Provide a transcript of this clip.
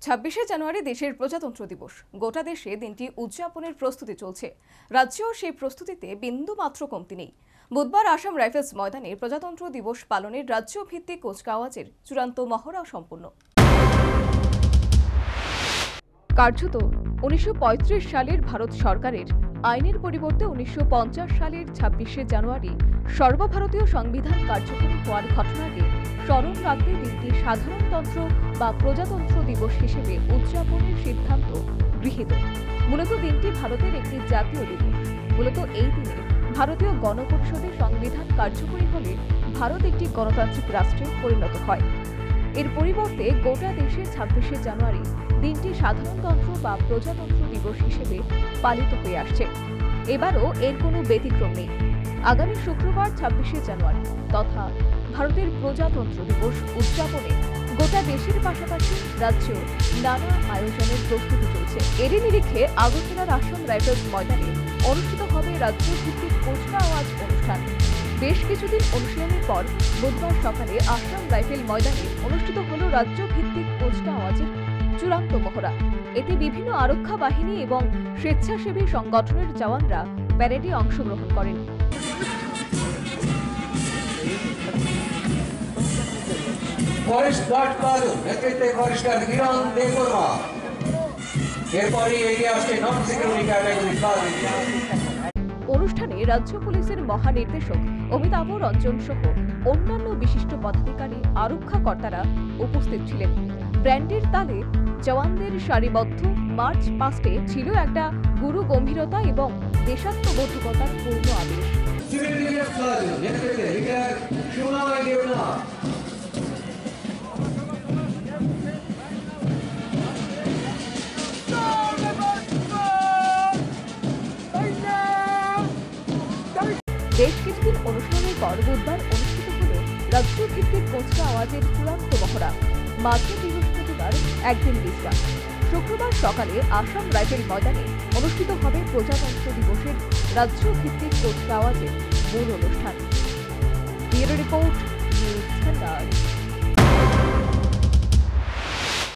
26শে জানুয়ারি দেশের প্রজাতন্ত্র দিবস। গোটা দেশে দিনটি উদযাপনের প্রস্তুতি চলছে। রাজ্যেও সেই প্রস্তুতিতে বিন্দুমাত্র কমতি নেই। বুধবার আসাম রাইফেলস ময়দানে প্রজাতন্ত্র দিবস পালনের রাজ্যভিত্তিক কুচকাওয়াজের চূড়ান্ত মহড়া সম্পন্ন। কার্যত 1935 সালের ভারত সরকারের আইনের পরিবর্তে 1950 সালের 26শে জানুয়ারি সর্বভারতীয় সংবিধান কার্যকরী হওয়ার ঘটনাকে স্মরণ রাখতে দিনটি সাধারণতন্ত্র বা প্রজাতন্ত্র দিবস হিসেবে উদযাপনের সিদ্ধান্ত গৃহীত। মূলত দিনটি ভারতের একটি জাতীয় দিবস। মূলত এই দিনে ভারতীয় গণপরিষদে সংবিধান কার্যকরী হলে ভারত একটি গণতান্ত্রিক রাষ্ট্রে পরিণত হয়। এর পরিবর্তে গোটা দেশে 26শে জানুয়ারি দিনটি সাধারণতন্ত্র বা প্রজাতন্ত্র দিবস হিসেবে পালিত হয়ে আসছে। এবারও এর কোনো ব্যতিক্রম নেই। আগামী শুক্রবার 26শে জানুয়ারি তথা ভারতের প্রজাতন্ত্র দিবস উদযাপনে গোটা দেশের পাশাপাশি রাজ্যেও নানা আয়োজনের প্রস্তুতি চলছে। এরই নিরিখে আগরতলার আসাম রাইফেলস ময়দানে অনুষ্ঠিত হবে রাজ্যভিত্তিক কুচকাওয়াজ অনুষ্ঠান। বেশ কিছুদিন অনুশীলনের পর বুধবার সকালে আসাম রাইফেল ময়দানে অনুষ্ঠিত হল রাজ্যভিত্তিক কুচকাওয়াজের চূড়ান্ত মহড়া। এতে বিভিন্ন আরক্ষা বাহিনী এবং স্বেচ্ছাসেবী সংগঠনের জওয়ানরা প্যারেডে অংশগ্রহণ করেন। অনুষ্ঠানে রাজ্য পুলিশের মহানির্দেশক অমিতাভ রঞ্জন সহ অন্যান্য বিশিষ্ট পদাধিকারী আরক্ষা কর্তারা উপস্থিত ছিলেন। ব্র্যান্ডের তালে জওয়ানদের সারিবদ্ধ মার্চ পাস্টে ছিল একটা গুরু গম্ভীরতা এবং দেশাত্মবোধকতার পূর্ণ আবেশ। বেশ কিছুদিন অনুষ্ঠানের পর বুধবার অনুষ্ঠিত হল রাজ্যভিত্তিক কুচকাওয়াজের চূড়ান্ত মহড়া। মাঝে বৃহস্পতিবার একদিন বিশ্রাম। শুক্রবার সকালে আসাম রাইফেল ময়দানে অনুষ্ঠিত হবে প্রজাতন্ত্র দিবসের রাজ্যভিত্তিক কুচকাওয়াজের মূল অনুষ্ঠান। ব্যুরো রিপোর্ট, নিউজ ভান্ডার।